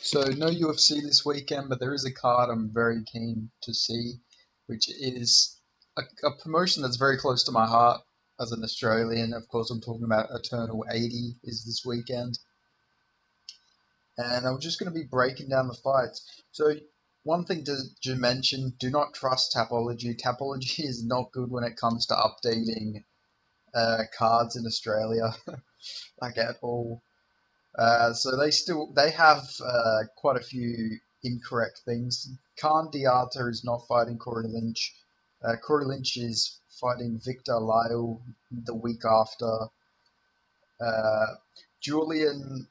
So no UFC this weekend, but there is a card I'm very keen to see, which is a promotion that's very close to my heart as an Australian. Of course, I'm talking about Eternal 80 is this weekend, and I'm just going to be breaking down the fights. So one thing to mention: do not trust Tapology. Tapology is not good when it comes to updating cards in Australia, like at all. So they have quite a few incorrect things. Khan Diata is not fighting Corey Lynch. Corey Lynch is fighting Victor Lyle the week after. Uh, Julian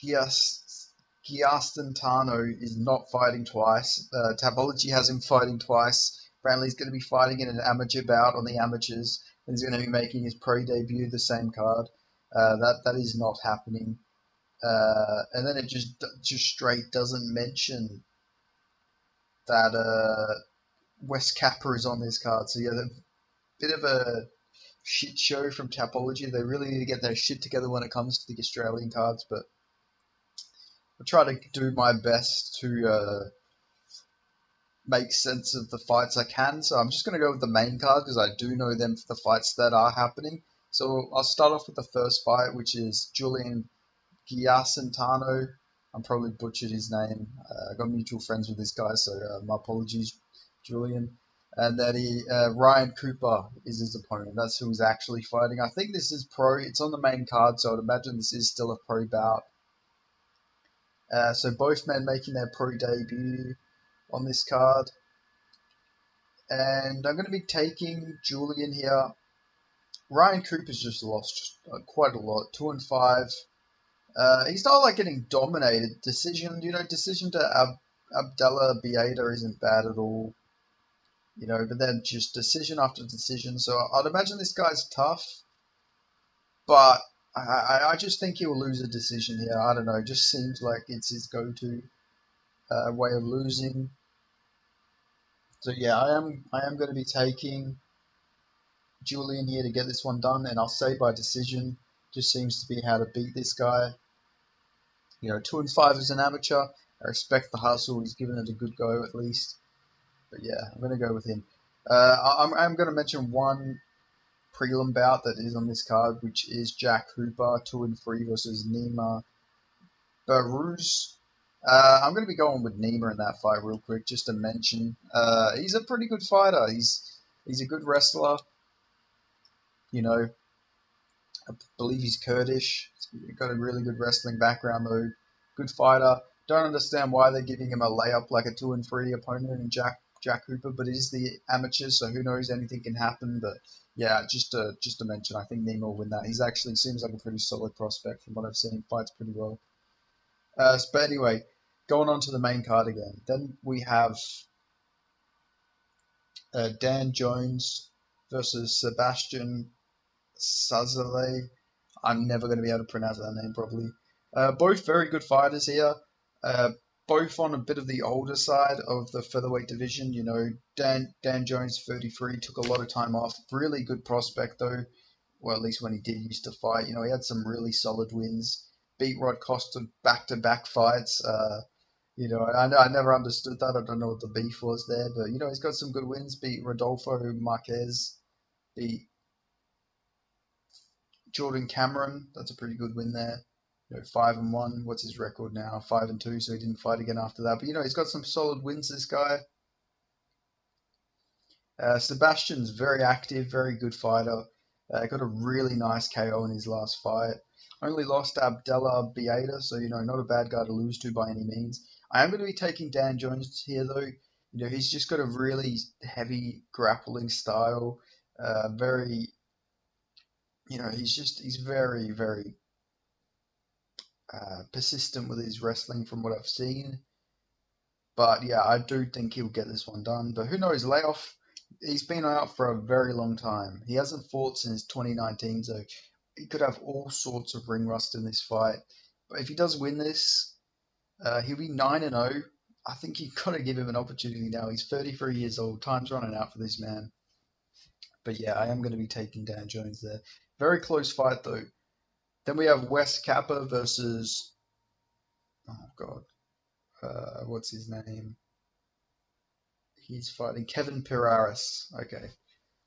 Giastantano is not fighting twice. Tapology has him fighting twice. Apparently, he's going to be fighting in an amateur bout on the amateurs, and he's going to be making his pro debut the same card. That is not happening. And then it just straight doesn't mention that West Kappa is on this card. So yeah, a bit of a shit show from Tapology. They really need to get their shit together when it comes to the Australian cards. But I try to do my best to make sense of the fights I can. So I'm just going to go with the main card because I do know them for the fights that are happening. So I'll start off with the first fight, which is Julian Giacintano. I'm probably butchered his name. I got mutual friends with this guy, so my apologies, Julian. And then Ryan Cooper is his opponent. That's who he's actually fighting. I think this is pro. It's on the main card, so I'd imagine this is still a pro bout. So both men making their pro debut on this card. And I'm going to be taking Julian here. Ryan Cooper's just lost quite a lot, 2-5. He's not like getting dominated. Decision to Abdallah Bieda isn't bad at all. But then just decision after decision. So I'd imagine this guy's tough, but I just think he'll lose a decision here. I don't know. It just seems like it's his go-to way of losing. So yeah, I am going to be taking Julian here to get this one done, and I'll say by decision. Just seems to be how to beat this guy. 2-5 as an amateur. I respect the hustle. He's given it a good go at least. But yeah, I'm going to go with him. I'm going to mention one prelim bout that is on this card, which is Jack Hooper, 2-3 versus Nima Baruz. I'm going to be going with Nima in that fight real quick, just to mention. He's a pretty good fighter. He's a good wrestler. I believe he's Kurdish. He's got a really good wrestling background though. Good fighter. Don't understand why they're giving him a layup like a 2-3 opponent in Jack Hooper, but it is the amateurs, so who knows? Anything can happen. But yeah, just to mention, I think Nemo will win that. He's actually seems like a pretty solid prospect from what I've seen. Fights pretty well. But anyway, going on to the main card again. Then we have Dan Jones versus Sebastian Sazale. I'm never going to be able to pronounce that name properly. Both very good fighters here. Both on a bit of the older side of the featherweight division. Dan Jones, 33, took a lot of time off. Really good prospect though. Well, at least when he did used to fight. He had some really solid wins. Beat Rod Costa back-to-back fights. I never understood that. I don't know what the beef was there, but he's got some good wins. Beat Rodolfo Marquez. Beat Jordan Cameron, that's a pretty good win there. 5-1. What's his record now? 5-2. So he didn't fight again after that. But he's got some solid wins. This guy. Sebastian's very active, very good fighter. Got a really nice KO in his last fight. Only lost to Abdallah Bieda, so not a bad guy to lose to by any means. I am going to be taking Dan Jones here though. He's just got a really heavy grappling style. Very, he's very, very persistent with his wrestling from what I've seen. But yeah, I do think he'll get this one done. But who knows? Layoff, he's been out for a very long time. He hasn't fought since 2019, so he could have all sorts of ring rust in this fight. But if he does win this, he'll be 9-0. I think you've got to give him an opportunity now. He's 33 years old. Time's running out for this man. But yeah, I am going to be taking Dan Jones there. Very close fight though. Then we have Wes Kappa versus God, what's his name? He's fighting Kevin Piraris. Okay,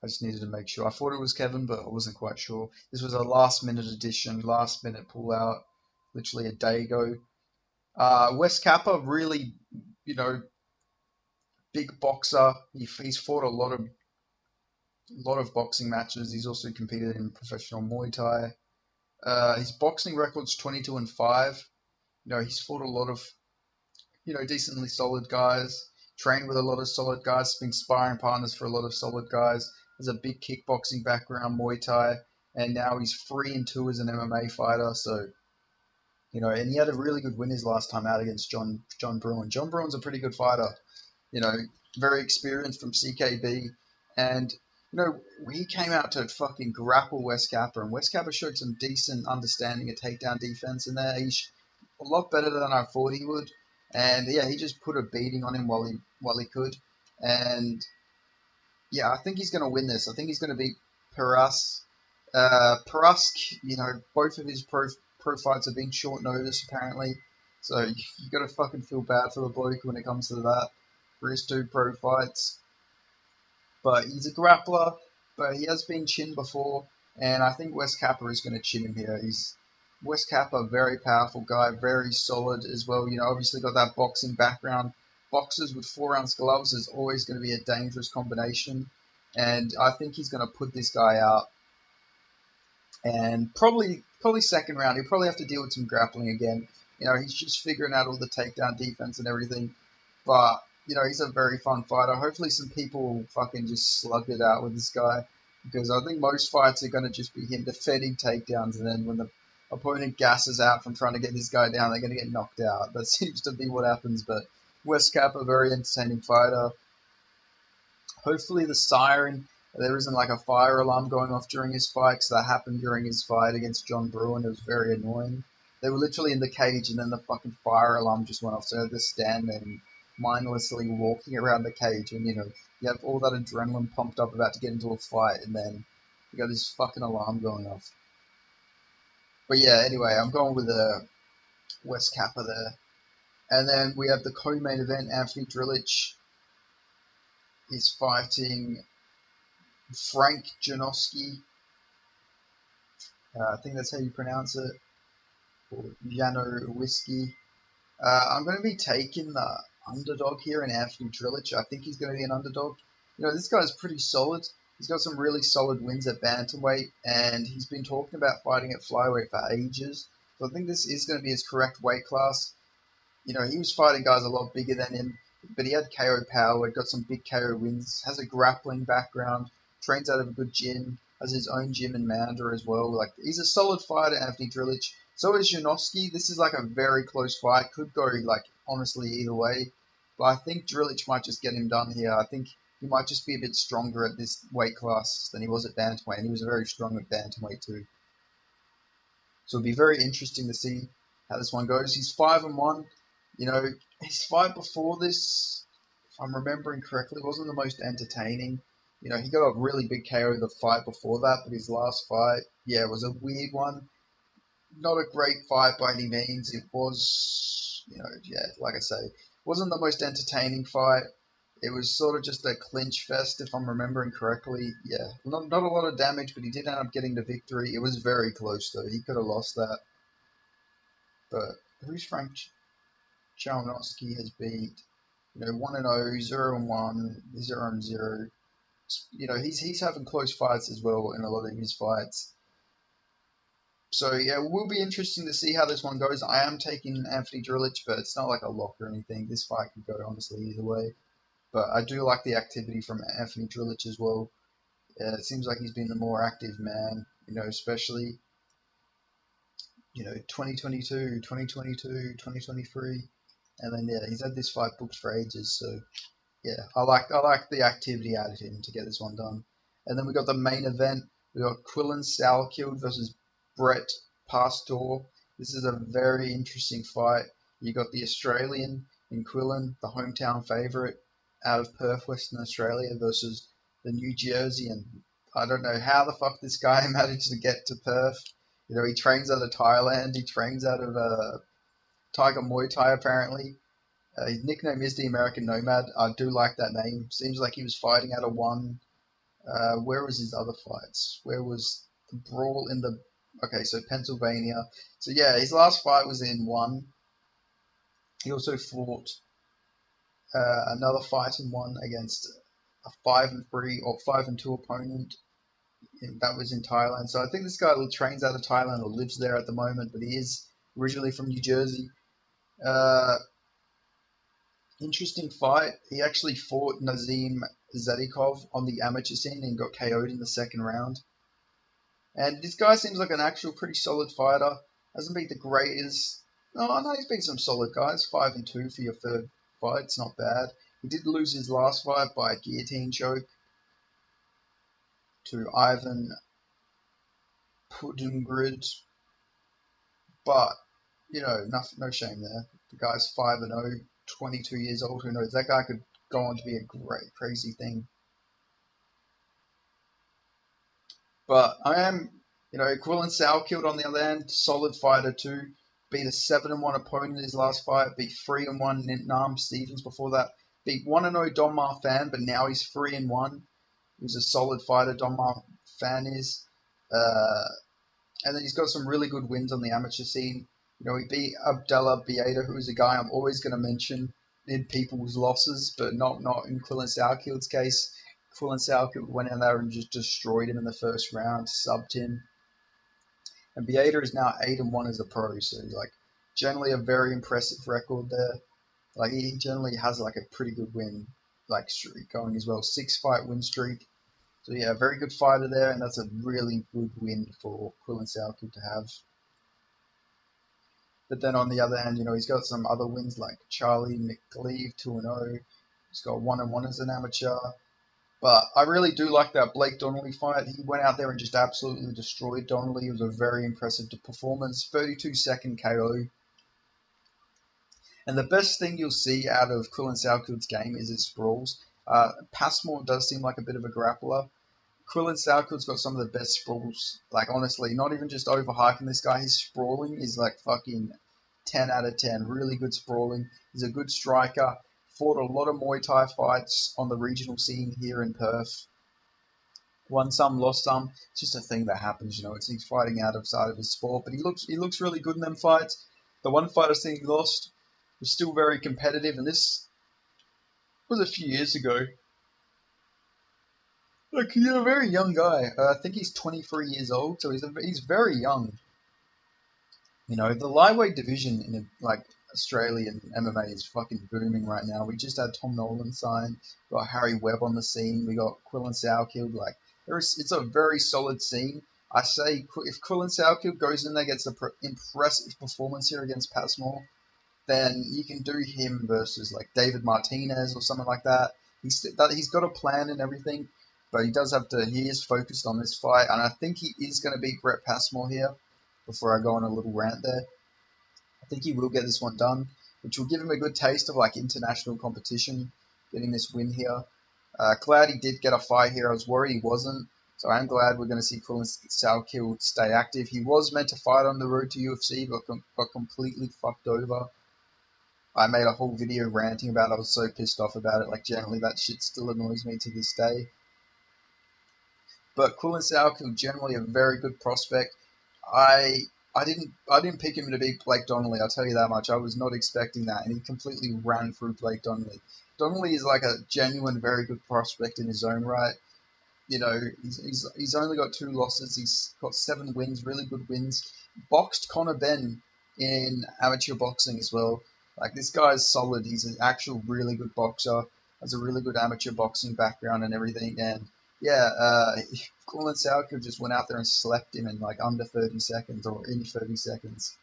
I just needed to make sure. I thought it was Kevin, but I wasn't quite sure. This was a last minute addition, last minute pull out, literally a day ago. Wes Kappa, really, you know, big boxer. He's fought a lot of boxing matches. He's also competed in professional Muay Thai. His boxing record's 22-5. He's fought a lot of decently solid guys. Trained with a lot of solid guys. Been sparring partners for a lot of solid guys. Has a big kickboxing background, Muay Thai, and now he's 3-2 as an MMA fighter. So and he had a really good win his last time out against John Bruin. John Bruin's a pretty good fighter. You know, very experienced from CKB, and he came out to fucking grapple Wes Kappa, and Wes Kappa showed some decent understanding of takedown defense in there. He's a lot better than I thought he would, and yeah, he just put a beating on him while he could, and yeah, I think he's going to win this. I think he's going to beat Paras. Parask, both of his pro fights have been short notice apparently, so you got to fucking feel bad for the bloke when it comes to that for his two pro fights. But he's a grappler, but he has been chinned before, and I think Wes Kappa is going to chin him here. Wes Kappa, very powerful guy, very solid as well. Obviously got that boxing background. Boxers with 4-ounce gloves is always going to be a dangerous combination, and I think he's going to put this guy out. And probably second round, he'll probably have to deal with some grappling again. He's just figuring out all the takedown defense and everything. But, he's a very fun fighter. Hopefully some people will fucking just slug it out with this guy. Because I think most fights are going to just be him defending takedowns. And then when the opponent gasses out from trying to get this guy down, they're going to get knocked out. That seems to be what happens. But Wes Kappa, a very entertaining fighter. Hopefully the siren, there isn't like a fire alarm going off during his fight, because that happened during his fight against John Bruin. It was very annoying. They were literally in the cage, and then the fucking fire alarm just went off, so they're standing there mindlessly walking around the cage, and you have all that adrenaline pumped up about to get into a fight, and then you got this fucking alarm going off. But yeah, anyway, I'm going with Wes Kappa there. And then we have the co-main event. Anthony Drilich is fighting Frank Janoski. I think that's how you pronounce it. Or Jano Whiskey. I'm going to be taking the underdog here in Anthony Drilich. I think he's going to be an underdog. This guy's pretty solid. He's got some really solid wins at bantamweight, and he's been talking about fighting at flyweight for ages. So I think this is going to be his correct weight class. He was fighting guys a lot bigger than him, but he had KO power, got some big KO wins, has a grappling background, trains out of a good gym, has his own gym in Manda as well. Like, he's a solid fighter, Anthony Drilich. So is Janoski. This is like a very close fight. Could go, honestly either way. But I think Drilich might just get him done here. I think he might just be a bit stronger at this weight class than he was at bantamweight, and he was very strong at bantamweight too. So it'll be very interesting to see how this one goes. He's 5-1. His fight before this, if I'm remembering correctly, wasn't the most entertaining. He got a really big KO the fight before that, but his last fight, yeah, was a weird one. Not a great fight by any means. It was, yeah, like I say, wasn't the most entertaining fight. It was sort of just a clinch fest, if I'm remembering correctly. Yeah, not a lot of damage, but he did end up getting the victory. It was very close, though. He could have lost that. But who's Frank Chalnowski has beat, 1-0, 0-1, 0-0. He's having close fights as well in a lot of his fights. So yeah, it will be interesting to see how this one goes. I am taking Anthony Drilich, but it's not like a lock or anything. This fight could go honestly either way. But I do like the activity from Anthony Drilich as well. It seems like he's been the more active man, especially 2022, 2022, 2023. And then yeah, he's had this fight booked for ages, so yeah, I like the activity out of him to get this one done. And then we got the main event. We got Quillan Salkild versus Brett Pastor. This is a very interesting fight. You got the Australian in Quillan, the hometown favourite out of Perth, Western Australia, versus the New Jersey. And I don't know how the fuck this guy managed to get to Perth. He trains out of Thailand. He trains out of Tiger Muay Thai apparently. His nickname is the American Nomad. I do like that name. Seems like he was fighting out of one. Where was his other fights? Where was the brawl in the? Okay, so Pennsylvania. So yeah, his last fight was in one. He also fought another fight in one against a 5-3 or 5-2 opponent. That was in Thailand. So I think this guy trains out of Thailand or lives there at the moment, but he is originally from New Jersey. Uh, Interesting fight. He actually fought Nazim Zadikov on the amateur scene and got KO'd in the second round. And this guy seems like an actual pretty solid fighter. Hasn't been the greatest. No, he's been some solid guys. 5-2 for your third fight. It's not bad. He did lose his last fight by a guillotine choke to Ivan Pudungrid. But, no shame there. The guy's 5-0, 22 years old. Who knows? That guy could go on to be a great, crazy thing. But I am, Quillan Salkeld on the other hand, solid fighter too. Beat a 7-1 opponent in his last fight. Beat 3-1 Nam Stevens before that. Beat 1-0 Don Mar Fan, but now he's 3-1. He's a solid fighter. Don Mar Fan is. And then he's got some really good wins on the amateur scene. He beat Abdallah Bieda, who is a guy I'm always going to mention in people's losses, but not in Quillan Salkeld's case. Quillan Salkeld went in there and just destroyed him in the first round, subbed him. And Bieda is now 8-1 as a pro, so he's generally a very impressive record there. He generally has a pretty good win streak going as well. 6-fight win streak. So yeah, very good fighter there, and that's a really good win for Quillan Salkeld to have. But then on the other hand, he's got some other wins like Charlie McLeave 2-0. He's got 1-1 as an amateur. But I really do like that Blake Donnelly fight. He went out there and just absolutely destroyed Donnelly. It was a very impressive performance. 32-second KO. And the best thing you'll see out of Quillan Salkeld's game is his sprawls. Passmore does seem like a bit of a grappler. Quillan Salkeld's got some of the best sprawls. Honestly, not even just overhyping this guy. His sprawling is fucking 10 out of 10. Really good sprawling. He's a good striker. Fought a lot of Muay Thai fights on the regional scene here in Perth. Won some, lost some. It's just a thing that happens, he's fighting outside of his sport, but he looks really good in them fights. The one fight I've seen he lost was still very competitive, and this was a few years ago. He's a very young guy. I think he's 23 years old, so he's very young. The lightweight division in Australian MMA is fucking booming right now. We just had Tom Nolan sign. We got Harry Webb on the scene. We got Quillan Salkeld. It's a very solid scene. I say if Quillan Salkeld goes in there, gets an impressive performance here against Passmore, then you can do him versus David Martinez or something like that. He's got a plan and everything, but he is focused on this fight, and I think he is going to beat Brett Passmore here. Before I go on a little rant there, I think he will get this one done, which will give him a good taste of international competition, getting this win here. Glad he did get a fight here. I was worried he wasn't, so I'm glad we're going to see Quillan Salkeld stay active. He was meant to fight on the road to UFC, but got completely fucked over. I made a whole video ranting about it. I was so pissed off about it. Generally, that shit still annoys me to this day. But Quillan Salkeld, generally a very good prospect. I didn't pick him to beat Blake Donnelly. I'll tell you that much. I was not expecting that, and he completely ran through Blake Donnelly. Donnelly is a genuine, very good prospect in his own right. He's only got 2 losses. He's got 7 wins, really good wins. Boxed Conor Benn in amateur boxing as well. This guy's solid. He's an actual really good boxer. Has a really good amateur boxing background and everything. And yeah, Quillan Salkeld just went out there and slept him in under 30 seconds or in 30 seconds.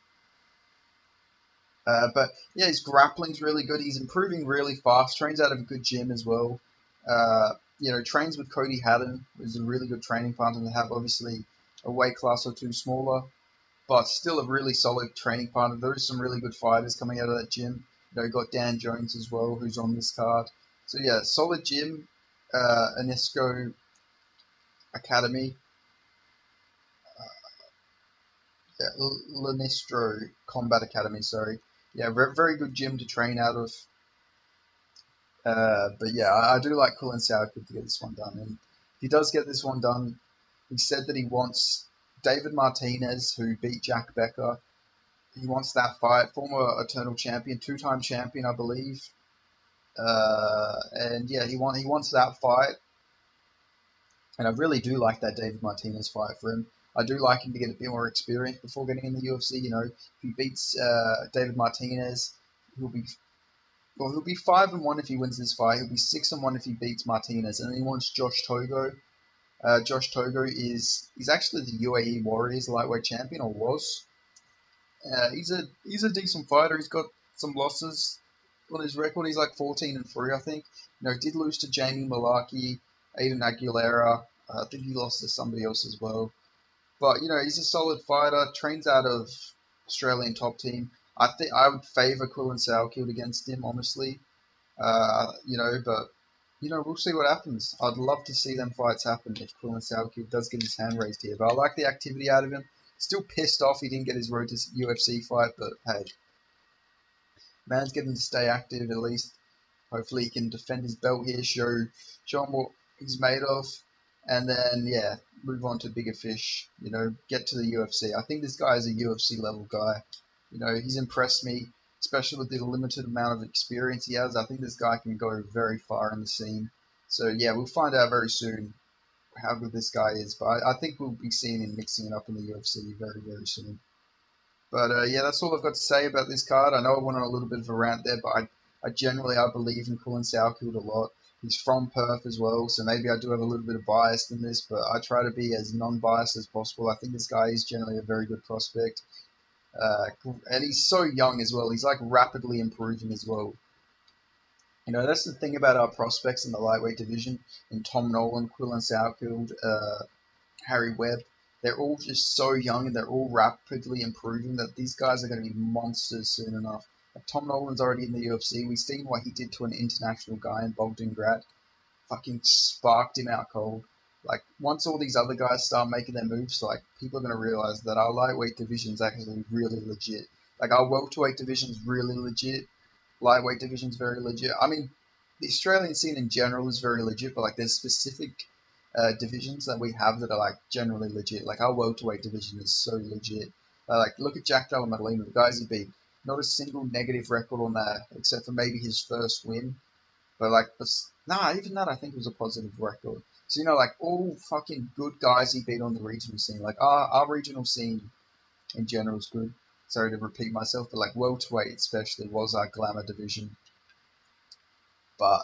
But yeah, his grappling's really good. He's improving really fast. Trains out of a good gym as well. Trains with Cody Haddon, who's a really good training partner to have. Obviously, a weight class or 2 smaller, but still a really solid training partner. There's some really good fighters coming out of that gym. Got Dan Jones as well, who's on this card. So yeah, solid gym. Anesco Academy. Lanistro Combat Academy, sorry. yeah, very good gym to train out of. But yeah, I do like Colin Sauerkid to get this one done, and if he does get this one done, he said that he wants David Martinez, who beat Jack Becker. He wants that fight. Former Eternal champion, two-time champion, I believe. And yeah, he wants that fight. And I really do like that David Martinez fight for him. I do like him to get a bit more experience before getting in the UFC. You know, if he beats David Martinez, he'll be he'll be 5-1 if he wins this fight. He'll be 6-1 if he beats Martinez. And then he wants Josh Togo. Josh Togo he's actually the UAE Warriors lightweight champion, or was. He's a decent fighter. He's got some losses on his record. He's like 14-3, I think. You know, did lose to Jamie Malaki, Aiden Aguilera. I think he lost to somebody else as well. But you know, he's a solid fighter. Trains out of Australian top team. I think I would favour Quillan Salkild against him, honestly. You know, but you know, we'll see what happens. I'd love to see them fights happen if Quillan Salkild does get his hand raised here. But I like the activity out of him. Still pissed off he didn't get his road to UFC fight, but hey, man's getting to stay active at least. Hopefully he can defend his belt here, show him what he's made of, and then yeah, move on to bigger fish. You know, get to the UFC. I think this guy is a UFC level guy. You know, he's impressed me, especially with the limited amount of experience he has. I think this guy can go very far in the scene. So yeah, we'll find out very soon how good this guy is. But I think we'll be seeing him mixing it up in the UFC very soon. But yeah, that's all I've got to say about this card. I know I went on a little bit of a rant there, but I believe in Colin Sauerkeld a lot. He's from Perth as well, so maybe I do have a little bit of bias in this, but I try to be as non-biased as possible. I think this guy is generally a very good prospect, and he's so young as well. He's like rapidly improving as well. You know, that's the thing about our prospects in the lightweight division, in Tom Nolan, Quillan Sauerkeld, Harry Webb. They're all just so young and they're all rapidly improving that these guys are going to be monsters soon enough. Like Tom Nolan's already in the UFC. We've seen what he did to an international guy in Bogdan Grad. Fucking sparked him out cold. Like once all these other guys start making their moves, like people are going to realize that our lightweight division is actually really legit. Like our welterweight division is really legit. Lightweight division is very legit. I mean, the Australian scene in general is very legit, but like there's specific divisions that we have that are like generally legit. Like our welterweight division is so legit. Like look at Jack Della Maddalena, the guys he beat. Not a single negative record on that, except for maybe his first win. But like, nah, even that I think was a positive record. So you know, like all fucking good guys he beat on the regional scene. Like our regional scene in general is good. Sorry to repeat myself, but like welterweight especially was our glamour division. But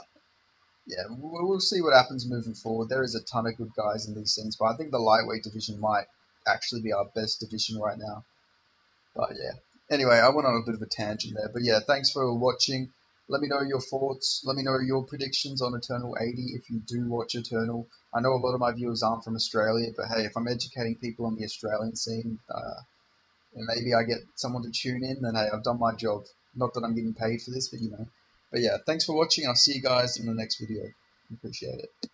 yeah, we'll see what happens moving forward. There is a ton of good guys in these things, but I think the lightweight division might actually be our best division right now. But yeah. Anyway, I went on a bit of a tangent there. But yeah, thanks for watching. Let me know your thoughts. Let me know your predictions on Eternal 80 if you do watch Eternal. I know a lot of my viewers aren't from Australia, but hey, if I'm educating people on the Australian scene, and maybe I get someone to tune in, then hey, I've done my job. Not that I'm getting paid for this, but you know. But yeah, thanks for watching. I'll see you guys in the next video. Appreciate it.